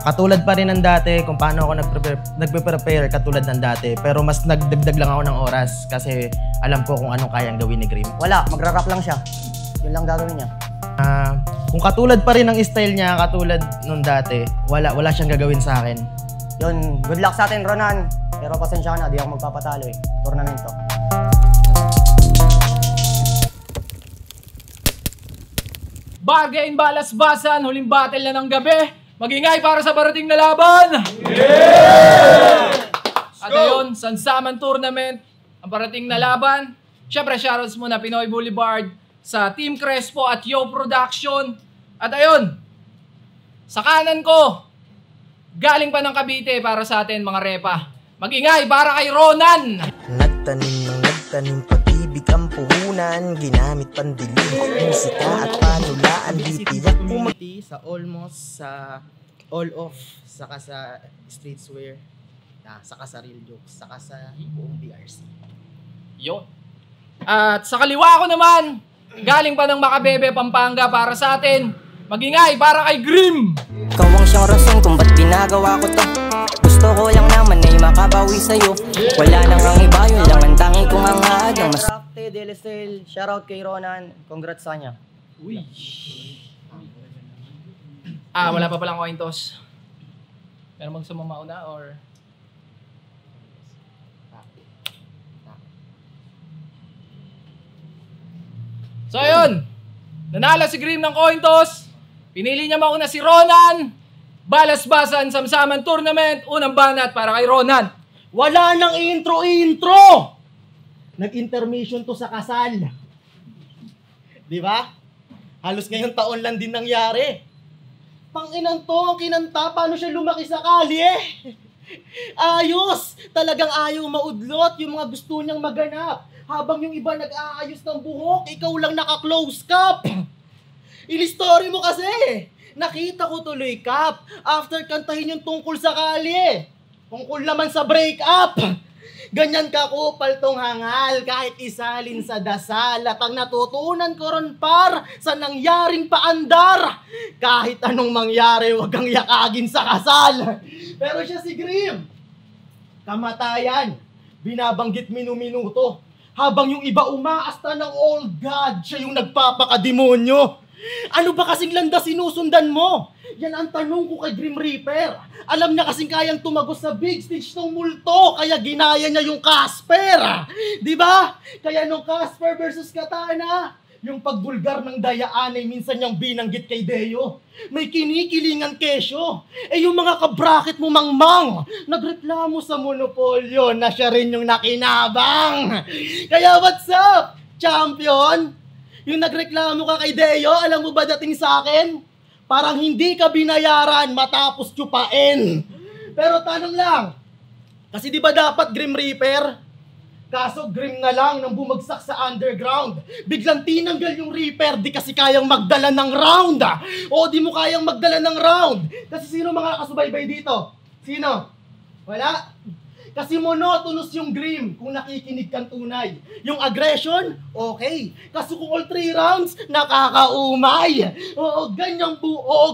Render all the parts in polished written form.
Katulad pa rin ng dati kung paano ako nagpe-prepare katulad ng dati. Pero mas nagdagdag lang ako ng oras kasi alam ko kung anong kayang gawin ni Grim. Wala, magra-rap lang siya. Yun lang gagawin niya. Kung katulad pa rin ng style niya, katulad nung dati, wala siyang gagawin sa akin. Yun, good luck sa atin, Ronan. Pero pasensya ka na, di ako magpapatalo eh. Tournament to. Bargain, balas-basan, huling battle na ng gabi. Mag-ingay para sa parating na laban! Yeah! At ayun, Sansaman Tournament, ang parating na laban. Siyempre, shoutouts muna Pinoy Boulevard sa Team Crespo at Yo Production. At ayun, sa kanan ko, galing pa ng Cavite para sa atin mga repa. Mag-ingay para kay Ronan! Nagtanim pag-ibig ang puhunan, ginamit pandilim ang musika at panulaan, di tiyak Community sa almost sa all of, saka sa streetswear, saka sa real jokes, saka sa buong BRC. Yun. At sa kaliwa ko naman, galing pa ng Makabebe, Pampanga para sa atin. Mag-ingay para kay Grim! Ikaw ang siyang rason kung ba't ginagawa ko to. Gusto ko lang naman ay makabawi sa'yo. Wala nang ang iba, yun lang ang tangi kong hangad. Rakte, Delisel, shoutout kay Ronan. Congrats sa kanya. Uy. Wala pa palang coin toss. Pero magsumama una or... So ayun, nanalo si Grim ng coin toss. Pinili niya mauna si Ronan. Balas-basan, Samsaman Tournament. Unang banat para kay Ronan. Wala nang intro! Nag-intermission to sa kasal. Di ba? Halos ngayong taon lang din nangyari. Panginan to, ang kinanta, paano siya lumaki sa kalye? Ayos! Talagang ayaw maudlot yung mga gusto niyang maganap. Habang yung iba nag-aayos ng buhok, ikaw lang naka-close cup. Ili-story mo kasi. Nakita ko tuloy, Kap, after kantahin yung tungkol sa kalye. Tungkol naman sa break-up. Ganyan ka kupal tong hangal kahit isalin sa dasal. At ang natutunan ko ron par sa nangyaring paandar. Kahit anong mangyari, wag kang yakagin sa kasal. Pero siya si Grim, kamatayan, binabanggit minuminuto. Habang yung iba umaasta ng old god, siya yung nagpapakademonyo. Ano ba kasing landa sinusundan mo? Yan ang tanong ko kay Grim Reaper. Alam niya kasing kayang tumagos sa big stage ng multo, kaya ginaya niya yung Casper. Di ba? Kaya nung Casper versus Katana, yung pagbulgar ng dayaan ay minsan niyang binanggit kay Deo. May kinikilingan kesyo. Yung mga kabrakit mo mangmang, nagreklamo sa monopolyo na siya rin yung nakinabang. Kaya what's up, champion? Yung nagreklamo ka kay Deo, alam mo ba dating sa akin? Parang hindi ka binayaran matapos tsupain. Pero tanong lang, kasi di ba dapat Grim Reaper? Kaso Grim na lang nang bumagsak sa underground. Biglang tinanggal yung Reaper, di kasi kayang magdala ng round. O di mo kayang magdala ng round. Kasi sino mga kasubaybay dito? Sino? Wala? Kasi monotonous yung Grim kung nakikinig kang tunay. Yung aggression, okay. Kaso kung all 3 rounds, nakakaumay. Oo,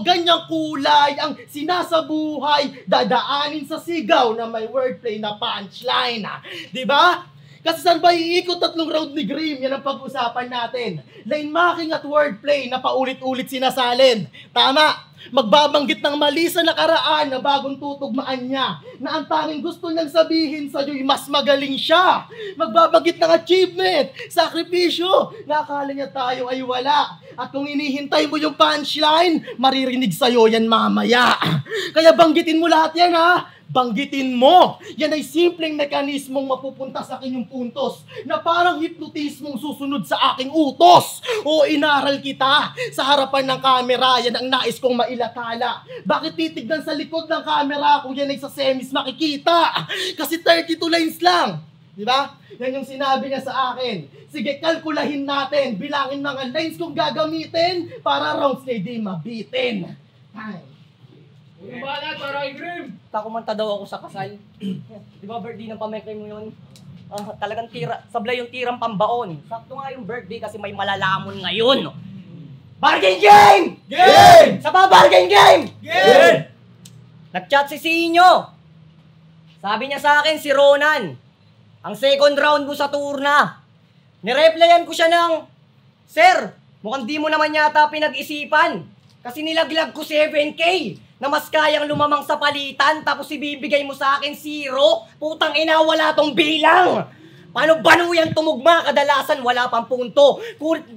ganyang kulay ang sinasabuhay, dadaanin sa sigaw na may wordplay na punchline. Diba? Kasi saan ba iikot 3 round ni Grim? Yan ang pag-usapan natin. Line marking at wordplay na paulit-ulit sinasalin. Tama. Magbabanggit ng mali sa nakaraan na bagong tutugmaan niya, na ang tanging gusto niyang sabihin sa'yo'y mas magaling siya. Magbabanggit ng achievement, sakripisyo, na akala niya tayo ay wala. At kung inihintay mo yung punchline, maririnig sa'yo yan mamaya. Kaya banggitin mo lahat yan, ha? Banggitin mo! Yan ay simpleng mekanismong mapupunta sa akin yung puntos na parang hipnotismong susunod sa aking utos. O inaral kita sa harapan ng kamera, yan ang nais kong mailathala. Bakit titignan sa likod ng kamera kung yan ay sa semis makikita? Kasi 32 lines lang. Diba? Yan yung sinabi niya sa akin. Sige, kalkulahin natin. Bilangin mga lines kong gagamitin para rounds na di mabitin. Time. Unang banat para kay Grim! Kumanta daw ako sa kasal. Di ba birthday ng pamekay mo yun? Talagang sablay yung tirang pambaon. Sakto nga yung birthday kasi may malalamon ngayon. Bargain game! Game! Sa bargain game! Game! Nag-chat si Sinyo. Sabi niya sa akin, si Ronan, ang second round mo sa turna. Nireplyan ko siya ng, Sir, mukhang di mo naman yata pinag-isipan. Kasi nilaglag ko 7K na mas kayang lumamang sa palitan tapos ibibigay mo sa akin 0. Putang ina, wala tong bilang. Paano banuyan tumugma? Kadalasan wala pang punto.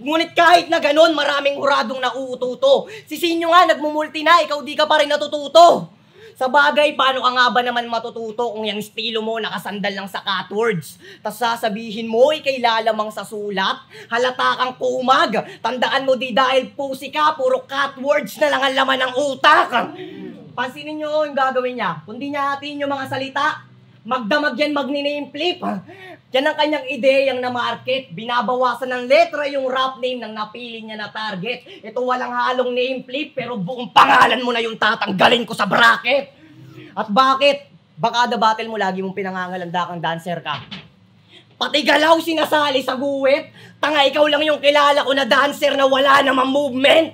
Ngunit kahit na ganon, maraming huradong nauututo. Si Sinyo nga, nagmumulti na, ikaw di ka pa rin natututo. Sa bagay, paano ka nga ba naman matututo kung yung estilo mo nakasandal lang sa catwords? Tas sasabihin mo, ikay lalamang sa sulat? Halata kang kumag. Tandaan mo di dahil pusi ka, puro catwords na lang ang laman ng utak. Pansinin nyo yung gagawin niya. Kundi niya atin yung mga salita. Magdamag yan, magni-name flip. Yan ang kanyang ideyang na market. Binabawasan ng letra yung rap name ng napili niya na target. Ito walang halong name flip, pero buong pangalan mo na yung tatanggalin ko sa bracket. At bakit? Baka the battle mo lagi mong pinangangalanda kang dancer ka. Pati galaw sinasali sa guwit. Tanga, ikaw lang yung kilala ko na dancer na wala namang movement.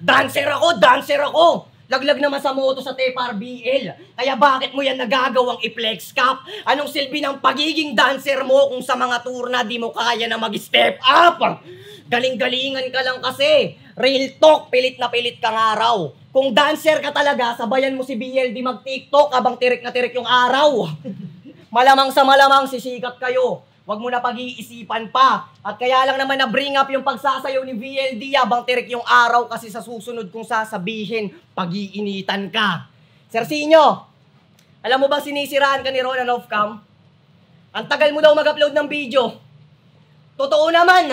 Dancer ako. Laglag naman sa moto sa TFRBL. Kaya bakit mo yan nagagawang i-flex cap? Anong silbi ng pagiging dancer mo kung sa mga tour na di mo kaya na mag-step up? Galing-galingan ka lang kasi. Real talk, pilit na pilit kang araw. Kung dancer ka talaga, sabayan mo si BLD mag-TikTok habang tirik na tirik yung araw. Malamang sa malamang sisikat kayo. Huwag mo na pag-iisipan pa. At kaya lang naman na-bring up yung pagsasayaw ni VLD habang tirik yung araw kasi sa susunod kong sasabihin, pag-iinitan ka. Sir Sinyo, alam mo bang sinisiraan ka ni Ronan off-cam? Ang tagal mo daw mag-upload ng video. Totoo naman.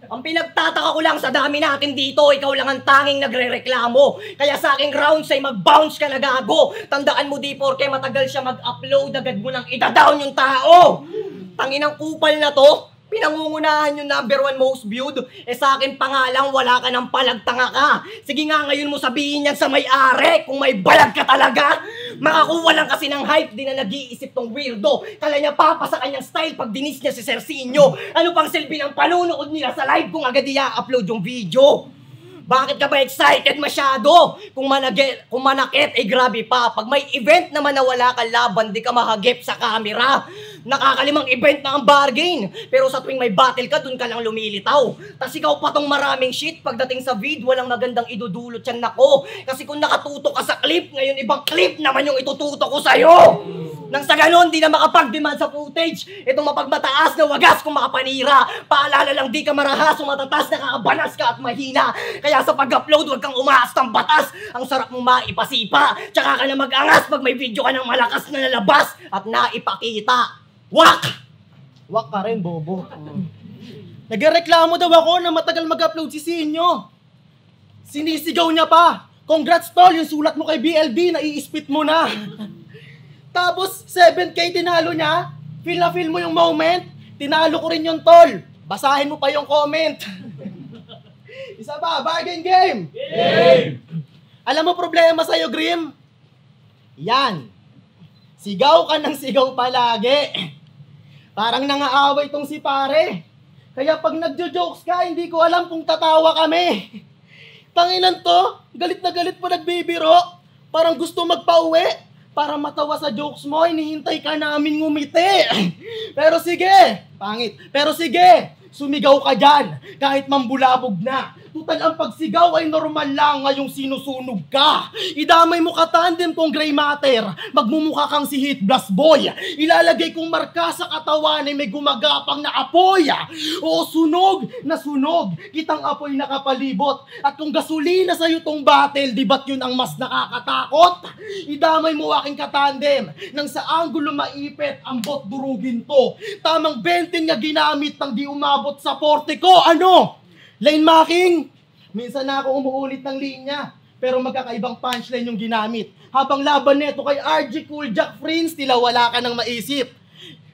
Ang pinagtataka ko lang sa dami natin dito, ikaw lang ang tanging nagre-reklamo. Kaya sa aking rounds ay mag-bounce ka na gago. Tandaan mo di porke matagal siya mag-upload, agad mo nang ida-down yung tao. Tanginang kupal na to, pinangungunahan yung #1 most viewed. Sa akin pa nga lang, wala ka ng palagtanga ka. Sige nga ngayon mo sabihin yan sa may-ari kung may balag ka talaga. Makakuha lang kasi ng hype, di na nag-iisip tong weirdo. Kala niya papa sa kanyang style pag dinis niya si Sir Sinyo. Ano pang silbi ng panunood nila sa live kung agad i-upload yung video? Bakit ka ba excited masyado? Kung manakit, grabe pa. Pag may event naman na wala kang laban, di ka mahagip sa camera. Nakakalimang event na ang bargain. Pero sa tuwing may battle ka, dun ka lang lumilitaw. Tas ikaw pa tong maraming shit. Pagdating sa vid, walang magandang idudulot yan nako. Kasi kung nakatuto ka sa clip, ngayon ibang clip naman yung itututo ko sa'yo. Nang sa ganon, di na makapag-demand sa footage. Itong mapagmataas na wagas kung makapanira. Paalala lang, di ka marahas o matatas, nakakabanas ka at mahina. Kaya sa pag-upload, huwag kang umaas ng batas. Ang sarap mong maipasipa. Tsaka ka na mag-angas pag may video ka ng malakas na nalabas at naipakita. Wak! Wak ka rin, bobo. Nagreklamo daw ako na matagal mag-upload si Sinyo. Sinisigaw niya pa. Congrats tol, yung sulat mo kay BLB, nai-spit mo na. Tapos 7K tinalo niya. Feel na feel mo yung moment. Tinalo ko rin yung tol. Basahin mo pa yung comment. Isa ba? Bargain game! Game! Alam mo problema sa'yo, Grim? Yan. Sigaw ka ng sigaw palagi. Parang nangaaway tong si pare. Kaya pag nagjo-jokes ka, hindi ko alam kung tatawa kami. Tanginan to, galit na galit po nagbibiro. Parang gusto magpauwi. Para matawa sa jokes mo, hinihintay ka namin ngumiti. Pero sige, pangit. Pero sige, sumigaw ka dyan, kahit mambulabog na. Tutal ang pagsigaw ay normal lang ngayong sinusunog ka. Idamay mo ka tandem kung gray matter. Magmumukha kang si Hit Blast Boy. Ilalagay kong marka sa katawan ay may gumagapang na apoy. Oo, sunog na sunog. Kitang apoy nakapalibot. At kung gasolina sa'yo tong battle, di ba't yun ang mas nakakatakot? Idamay mo aking katandem. Nang sa anggulo maipit, ang bot durugin to. Tamang 20 nga ginamit nang di umabot sa 40 ko. Ano? Lane marking? Minsan na ako umuulit ng linya. Pero magkakaibang punchline yung ginamit. Habang laban neto kay RG Cool Jack Friends, tila wala ka nang maisip.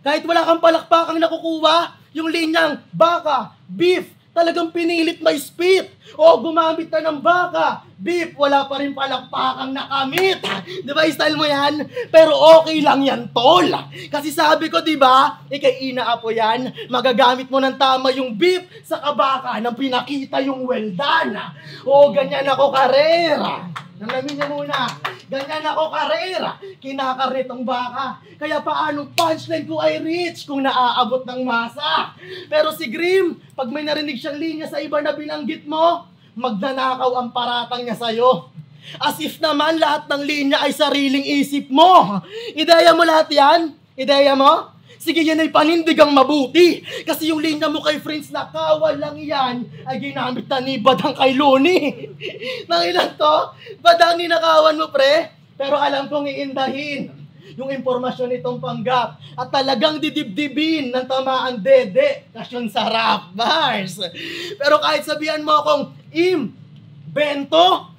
Kahit wala kang palakpakang nakukuha, yung linyang baka, beef, talagang pinilit may spit. O gumamit ka ng baka, Beef, wala pa rin palakpakang nakamit. Di ba, style mo yan? Pero okay lang yan, tol. Kasi sabi ko, di ba, ikay inaapo yan, magagamit mo ng tama yung beef sa kabaka nang pinakita yung well done. O, ganyan ako karera. Nalamin niyo muna, ganyan ako karera. Kinakarne tong baka. Kaya paanong punchline ko ay rich kung naaabot ng masa. Pero si Grim, pag may narinig siyang linya sa iba na binanggit mo, magnanakaw ang paratang niya sa'yo. As if naman lahat ng linya ay sariling isip mo. Ideya mo lahat yan? Ideya mo? Sige, yan ay panindigang mabuti. Kasi yung linya mo kay Friends na kawal lang yan ay ginamit na ni Badang kay Looney. Nang ilan to? Badang ninakawan mo, pre? Pero alam kong iindahin yung impormasyon nitong panggap at talagang didibdibin ng tamaan dede. Kasyon sarap, bars. Pero kahit sabihan mo akong Bento,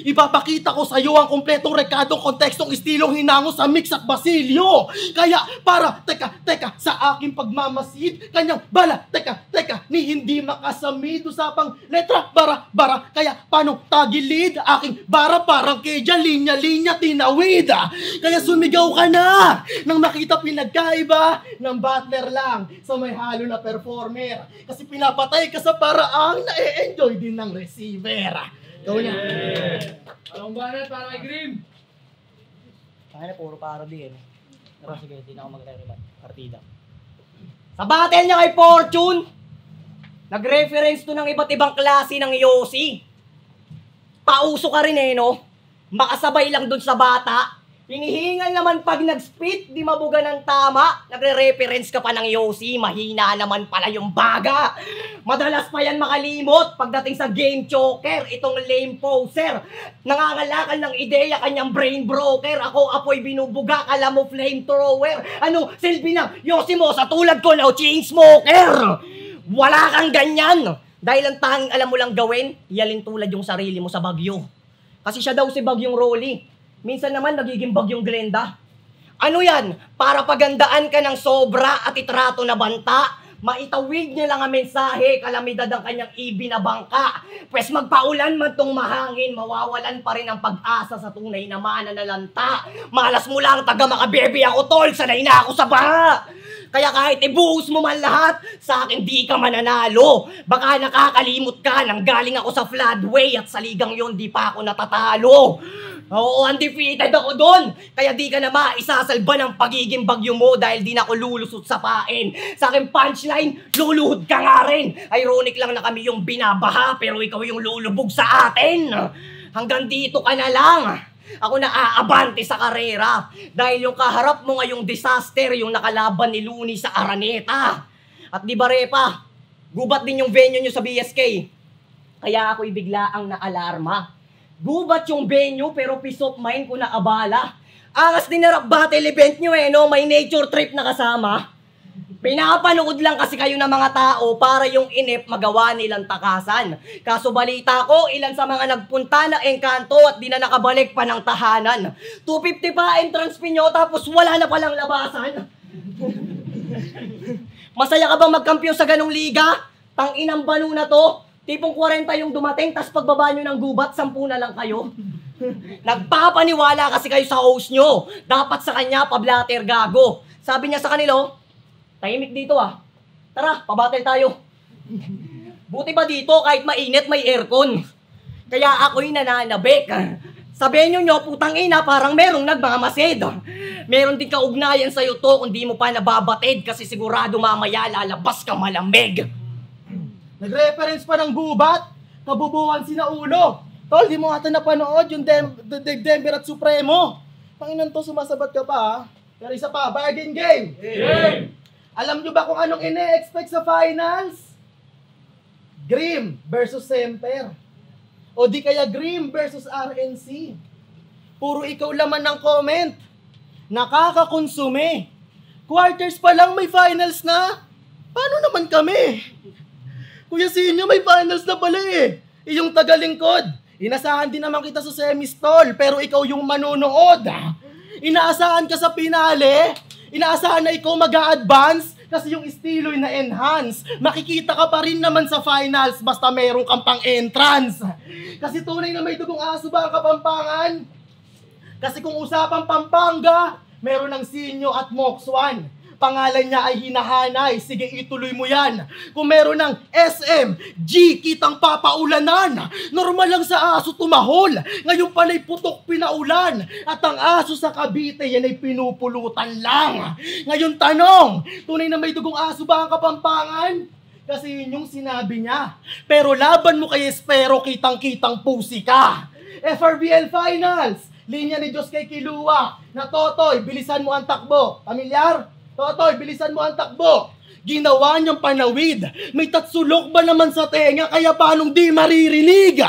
ipapakita ko sa iyo ang kumpletong rekadong kontekstong estilong hinango sa mix at basilyo. Kaya para, teka, sa aking pagmamasid, kanyang bala, teka, ni hindi makasamid usapang letra, bara, kaya paano tagilid, aking bara parang kedya, linya, tinawid. Kaya sumigaw ka na nang makita pinagkaiba ng butler lang sa may halo na performer. Kasi pinapatay ka sa paraang na-enjoy din ng receiver. Gawin niya. Anong banat para kay Grim? Kaya na, puro parody eh. Pero sige, hindi na ako magre-rebat. Partida. Sa battle niya kay Fortune, nag-reference to ng iba't ibang klase ng Yossi. Pauso ka rin eh, no? Makasabay lang dun sa bata. Hinihingal naman pag nag-spit, di mabuga ng tama. Nagre-reference ka pa ng Yossi, mahina naman pala yung baga. Madalas pa yan makalimot pagdating sa game choker, itong lame poser. Nangangalakal ng ideya, kanyang brain broker. Ako apoy binubuga, kala mo flamethrower. Ano, silbi ng Yossi mo sa tulad ko na chain smoker. Wala kang ganyan. Dahil ang tanging alam mo lang gawin, iyalin tulad yung sarili mo sa bagyo. Kasi siya daw si Bagyong Rolly. Minsan naman nagiging Bagyong Glenda. Ano yan? Para pagandaan ka ng sobra at itrato na banta. Maitawid niya lang ang mensahe, kalamidad ang kanyang ibinabangka. Pwes magpaulan man tong mahangin, mawawalan pa rin ang pag-asa sa tunay na mananalanta. Malas mo lang, taga makabebe ako tol, sanay na ako sa baha. Kaya kahit ibuhos mo man lahat, sa akin di ka mananalo. Baka nakakalimot ka nang galing ako sa floodway at sa ligang yon di pa ako natatalo. Oo, undefeated ako doon. Kaya di ka na maisasalba ng pagiging bagyo mo dahil di na ako lulusot sa pain. Sa akin punchline, luluhod ka nga rin. Ironic lang na kami yung binabaha pero ikaw yung lulubog sa atin. Hanggang dito ka na lang. Ako na aabante sa karera dahil yung kaharap mo ngayong disaster yung nakalaban ni Looney sa Araneta. At di ba Repa, gubat din yung venue nyo sa BSK. Kaya ako'y bigla ang naalarma. Gubat yung venue pero peace of mind ko na abala. Angas din na rap battle event nyo eh, no? May nature trip na kasama. Pinapanood lang kasi kayo ng mga tao para yung inip magawa nilang takasan. Kaso balita ko, ilan sa mga nagpunta na engkanto at di na nakabalik pa ng tahanan. 250 pa entrance fee nyo tapos wala na palang labasan. Masaya ka bang magkampiyon sa ganong liga? Tang-inang balo na to. Tipong 40 yung dumating, tas pagbaba nyo ng gubat, 10 na lang kayo. Nagpapaniwala kasi kayo sa host nyo. Dapat sa kanya, pablater gago. Sabi niya sa kanila, tahimik dito ah. Tara, pabattle tayo. Buti ba dito, kahit mainit, may aircon. Kaya ako'y nananabik. Sabihin nyo, putang ina, parang merong nagmamasid. Meron din kaugnayan sa'yo to kung di mo pa nababatid kasi sigurado mamaya lalabas ka malamig. Nag-reference pa ng gubat, kabubuhan sina ulo. Tol, di mo ata napanood yung Denver at Supremo. Panginan to, sumasabat ka pa ha. Pero isa pa, bargain game. Alam nyo ba kung anong ine-expect sa finals? Grim versus Semper. O di kaya Grim versus RNC. Puro ikaw laman ng comment. Nakakakonsume. Quarters pa lang may finals na. Paano naman kami? Kuya Sinyo, may finals na pala eh. Iyong tagalingkod. Inasahan din naman kita sa semi-stall, pero ikaw yung manonood. Inaasahan ka sa pinale. Inaasahan na ikaw mag-a-advance. Kasi yung estilo'y na-enhance. Makikita ka pa rin naman sa finals basta meron kang pang-entrance. Kasi tunay na may dugong aso ba ang Kapampangan? Kasi kung usapang Pampanga, meron ng Sinyo at Mox 1. Pangalan niya ay hinahanay. Sige, ituloy mo yan. Kung meron ng SM, G, kitang papaulanan. Normal lang sa aso tumahol. Ngayon pala'y putok pinaulan. At ang aso sa Cavite, yan ay pinupulutan lang. Ngayon tanong, tunay na may dugong aso ba ang Kapampangan? Kasi yun yung sinabi niya. Pero laban mo kay Espero, kitang-kitang pusi ka. FRBL Finals, linya ni Diyos kay Kilua. Na Totoy, bilisan mo ang takbo. Pamilyar? Totoy, bilisan mo ang takbo. Ginawa niyang panawid. May tatsulok ba naman sa tenga kaya paanong di maririnig?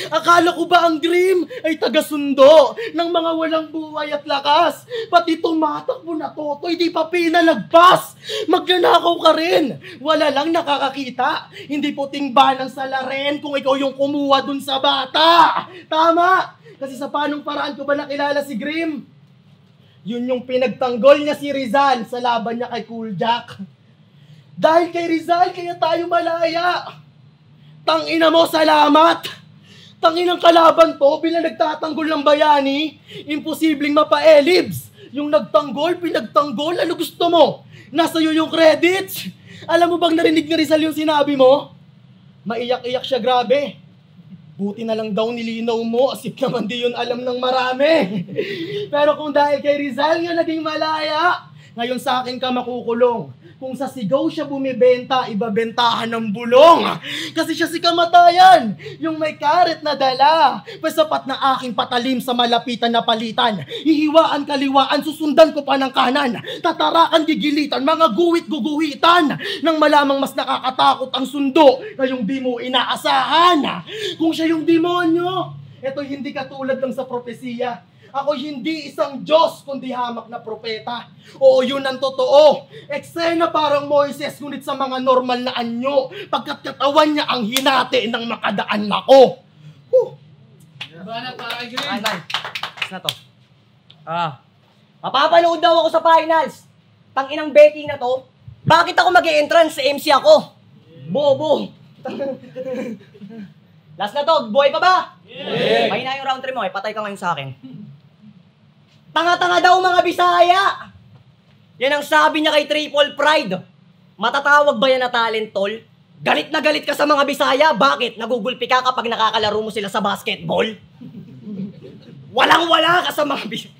Akala ko ba ang Dream ay taga-sundo ng mga walang buhay at lakas? Pati tumatakbo na Totoy, di pa pinalagpas. Magnanakaw ka rin. Wala lang nakakakita. Hindi puting banang salarin kung ikaw yung kumuha dun sa bata. Tama. Kasi sa panong paraan ko ba nakilala si Grim? Yun yung pinagtanggol niya si Rizal sa laban niya kay Cool Jack. Dahil kay Rizal, kaya tayo malaya. Tangina mo, salamat. Tanginang kalaban to, bilang nagtatanggol ng bayani, imposibleng mapa-elibs. Yung nagtanggol, pinagtanggol, ano gusto mo? Nasa iyo yung credits. Alam mo bang narinig ni Rizal yung sinabi mo? Maiyak-iyak siya, grabe. Buti na lang daw nilinaw mo, asip naman di yun alam ng marami. Pero kung dahil kay Rizal nga naging malaya, ngayon sa akin ka makukulong. Kung sa sigaw siya bumibenta, ibabentahan ng bulong. Kasi siya si kamatayan, yung may karet na dala. Pasapat na aking patalim sa malapitan na palitan. Hihiwaan kaliwaan, susundan ko pa ng kanan. Tatarakan gigilitan, mga guwit-guguhitan. Nang malamang mas nakakatakot ang sundo na yung di mo inaasahan. Kung siya yung demonyo, eto hindi katulad ng sa propesiya. Ako hindi isang Diyos, kundi hamak na propeta. Oo, yun ang totoo. Eksena parang Moises, ngunit sa mga normal na anyo, pagkat katawan niya ang hinati ng makadaan lako. Banat para kay Green. Ay, na to. Mapapanood daw ako sa finals. Tanginang betting na to. Bakit ako mag-e-entrance sa MC ako? Bobo. Last na to, buhay pa ba? Yeah. Mahina yung round 3 mo, patay ka ngayon sa akin. Tanga-tanga daw mga Bisaya! Yan ang sabi niya kay Triple Pride. Matatawag ba yan na talent, tol? Galit na galit ka sa mga Bisaya. Bakit? Nagugulpi ka kapag nakakalaro mo sila sa basketball? Walang-wala ka sa mga Bisaya.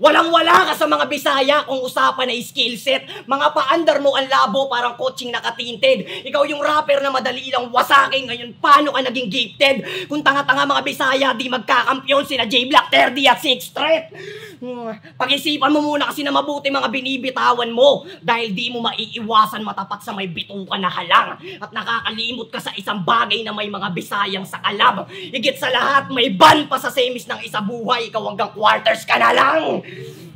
Walang-wala ka sa mga Bisaya kung usapan na skill set. Mga paandar mo ang labo parang coaching nakatinted. Ikaw yung rapper na madali lang wasakin. Ngayon, paano ka naging gifted? Kung tanga-tanga mga Bisaya, di magkakampyon sina J-Black, 30 at 6 Threat. Pag-isipan mo muna kasi na mabuti mga binibitawan mo. Dahil di mo maiiwasan matapat sa may bituka na halang. At nakakalimot ka sa isang bagay na may mga Bisayang sa kalab. Higit sa lahat, may ban pa sa semis ng isa buhay. Ikaw hanggang quarters ka na lang.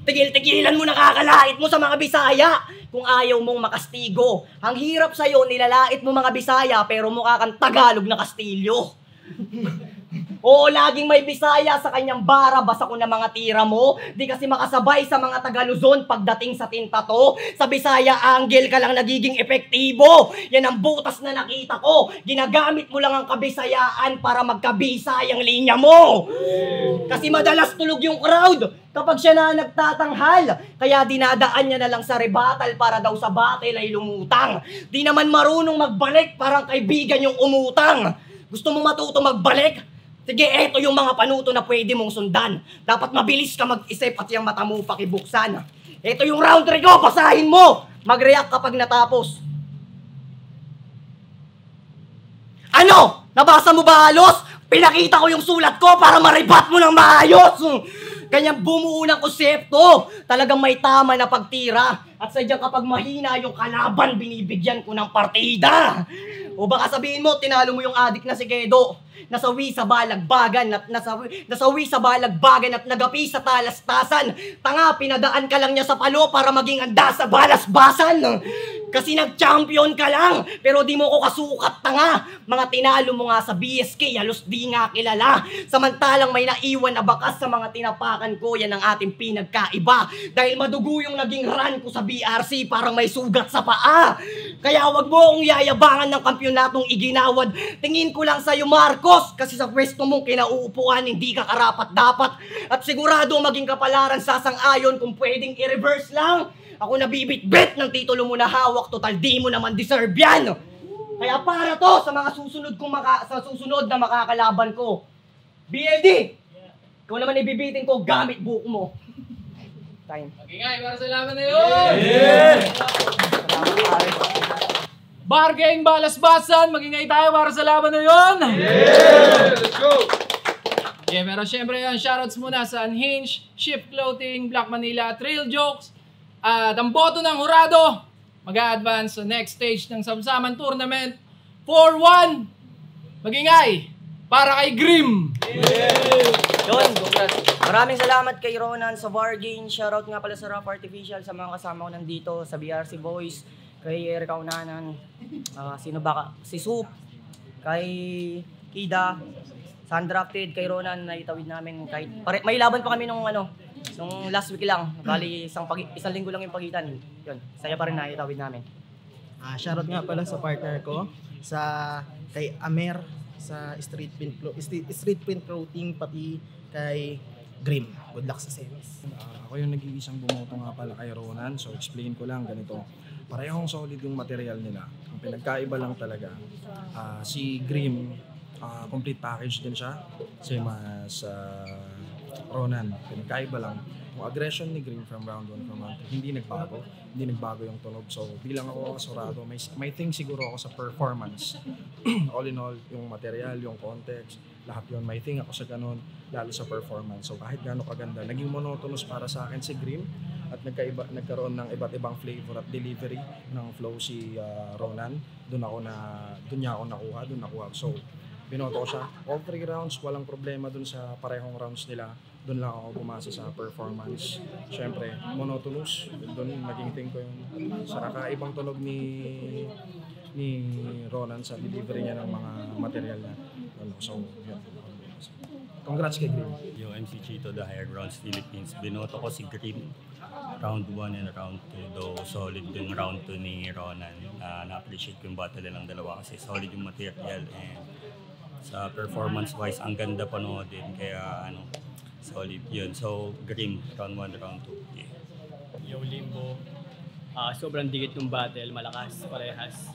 Tigil-tigilan mo nakakalait mo sa mga Bisaya kung ayaw mong makastigo. Ang hirap sa'yo, nilalait mo mga Bisaya pero mukha kang Tagalog na Kastilyo. Oo, laging may Bisaya sa kanyang bara, basa ko na mga tira mo. Di kasi makasabay sa mga Tagaluzon pagdating sa tintato. Sa Bisaya angle ka lang nagiging epektibo. Yan ang butas na nakita ko. Ginagamit mo lang ang kabisayaan para magkabisayang linya mo. Kasi madalas tulog yung crowd kapag siya na nagtatanghal. Kaya dinadaan niya na lang sa rebuttal para daw sa battle ay lumutang. Di naman marunong magbalik, parang kaibigan yung umutang. Gusto mo matuto magbalik? Sige, eto yung mga panuto na pwede mong sundan. Dapat mabilis ka mag-isip at yung mata mo pakibuksan. Eto yung round 3 ko, basahin mo! Mag-react kapag natapos. Ano? Nabasa mo ba halos? Pinakita ko yung sulat ko para maribat mo ng maayos! Kanyang bumuo ng konsepto. Talagang may tama na pagtira. At sadyang kapag mahina yung kalaban, binibigyan ko ng partida. O baka sabihin mo, tinalo mo yung adik na si Kedo. Nasawi sa balagbagan at nasawi sa balagbagan at nagapi sa talastasan. Tanga, pinadaan ka lang niya sa palo para maging anda sa balasbasan. Kasi nag-champion ka lang, pero di mo ko kasukat tanga. Mga tinalo mo nga sa BSK, halos di nga kilala. Samantalang may naiwan na bakas sa mga tinapakan ko, yan ang ating pinagkaiba. Dahil madugo yung naging run ko sa BRC, parang may sugat sa paa. Kaya wag mo akong yayabangan ng kampyonatong iginawad. Tingin ko lang sa'yo, Marcos, kasi sa pwesto mong kinauupuan, hindi ka karapat-dapat. At sigurado maging kapalaran sasang-ayon kung pwedeng i-reverse lang. Ako nabibit-bit ng titulo mo na hawak, total di mo naman deserve yan. Kaya para to sa mga susunod sa susunod na makakalaban ko. BLD, ikaw naman ibibitin ko gamit buhok mo. Time. Magingay para sa laban na yun! Yeah! Bargain, balas-basan, magingay tayo para sa laban na yun! Yeah! Let's go! Yeah, pero syempre yan, shoutouts muna sa Unhinged, Shift Clothing, Black Manila, Trail Jokes, at ang boto ng Hurado, mag-a-advance sa next stage ng Samsaman Tournament. 4-1, magingay, para kay Grim! Yun, maraming salamat kay Ronan sa Bargain. Shoutout nga pala sa Rap Artificial, sa mga kasama ko nandito, sa BRC Boys, kay Eric Aunanan, sino ba ka? Si Soup, kay Kida, sa Undrafted, kay Ronan na itawid namin. Kahit, may laban pa kami nung last week lang. Bali, isang linggo lang yung pagitan. Yun, saya pa rin na itawid namin. Shoutout nga pala sa partner ko, kay Amer, sa Street Print Clothing, pati kay Grim. Good luck sa semis. Ako yung nag-iisang bumoto nga pala kay Ronan. So explain ko lang ganito. Parehong solid yung material nila. Ang pinagkaiba lang talaga, si Grim, complete package din siya. Same as Ronan. Pinagkaiba lang. Yung aggression ni Grim from round 1 from round 2, hindi nagbago. Hindi nagbago yung tunog. So bilang ako kasurado, may thing siguro ako sa performance. All in all, yung material, yung context, lahat yun. May thing ako sa ganun, lalo sa performance. So kahit gaano kaganda, naging monotonous para sa akin si Grim at nagkaroon ng iba't ibang flavor at delivery ng flow si Ronan. Doon niya ako nakuha. So binoto ko siya. All 3 rounds, walang problema dun sa parehong rounds nila. Doon lang ako bumasa sa performance. Siyempre, monotonous. Doon naging thing ko yung sa kakaibang tunog ni Ronan sa delivery niya ng mga material niya. So, yun. Congrats kay Grim. Yung MC Chito, The Higher Grounds Philippines. Binoto ko si Grim. Round 1 and round 2, though solid yung round 2 ni Ronan. Na-appreciate ko yung battle nilang dalawa kasi solid yung material and sa performance-wise, ang ganda panoodin. Kaya solid yun. So, Grim, round 1, round 2. Yeah. Yo, Limbo. Sobrang dikit ng battle, malakas, parehas.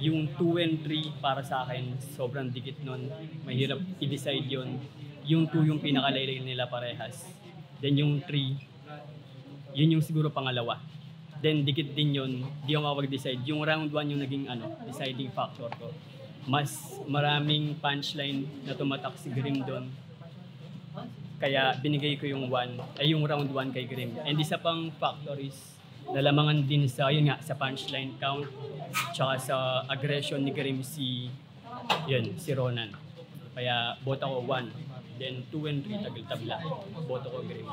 Yung 2 and 3 para sa akin, sobrang dikit nun. Mahirap i-decide yun. Yung 2 yung pinakalaylay nila parehas. Then yung 3, yun yung siguro pangalawa. Then dikit din yun, di ako makapag-decide. Yung round 1 yung naging deciding factor ko. Mas maraming punchline na tumatak si Grim doon. Kaya binigay ko yung yung round 1 kay Grim. And isa pang factor is nalamangan din sa sa punchline count tsaka sa aggression ni Grim si Ronan. Kaya boto ko 1. Then 2 and 3 tagal-tabla. Boto ko Grim.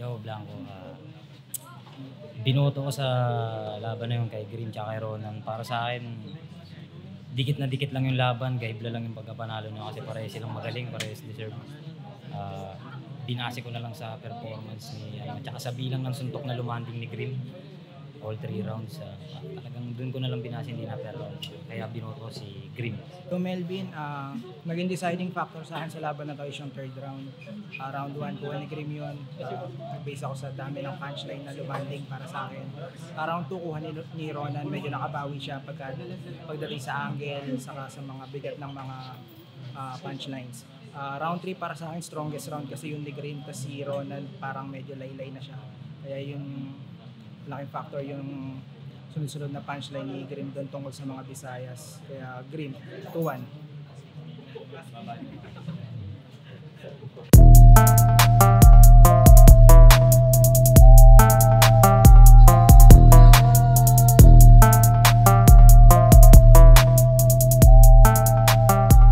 Yo, Blanco. Binoto ko sa laban na yung kay Grim tsaka kay Ronan. Para sa akin, dikit na dikit lang yung laban, gaibla lang yung pagkapanalo nyo kasi parehas silang magaling, parehas deserve. Binase ko na lang sa performance ni tsaka sa bilang ng suntok na lumanding ni Grim. All 3 rounds, talagang dun ko na lang binase, hindi na per round. Kaya binoto ko si Grim. So Melvin, naging deciding factor sa akin sa laban na to is yung 3rd round. Round 1, kuha ni Grim yun. Nag-base ako sa dami ng punchline na lumanding para sa akin. Round 2, kuha ni Ronan, medyo nakabawi siya pagdating sa angle, saka sa mga bigat ng mga punchlines. Round 3 para sa akin, strongest round kasi yung ni Grim, kasi Ronan parang medyo laylay na siya. Kaya yung laking factor yung sunod-sunod na punchline ni Grim doon tungkol sa mga Visayas. Kaya Grim, 2-1.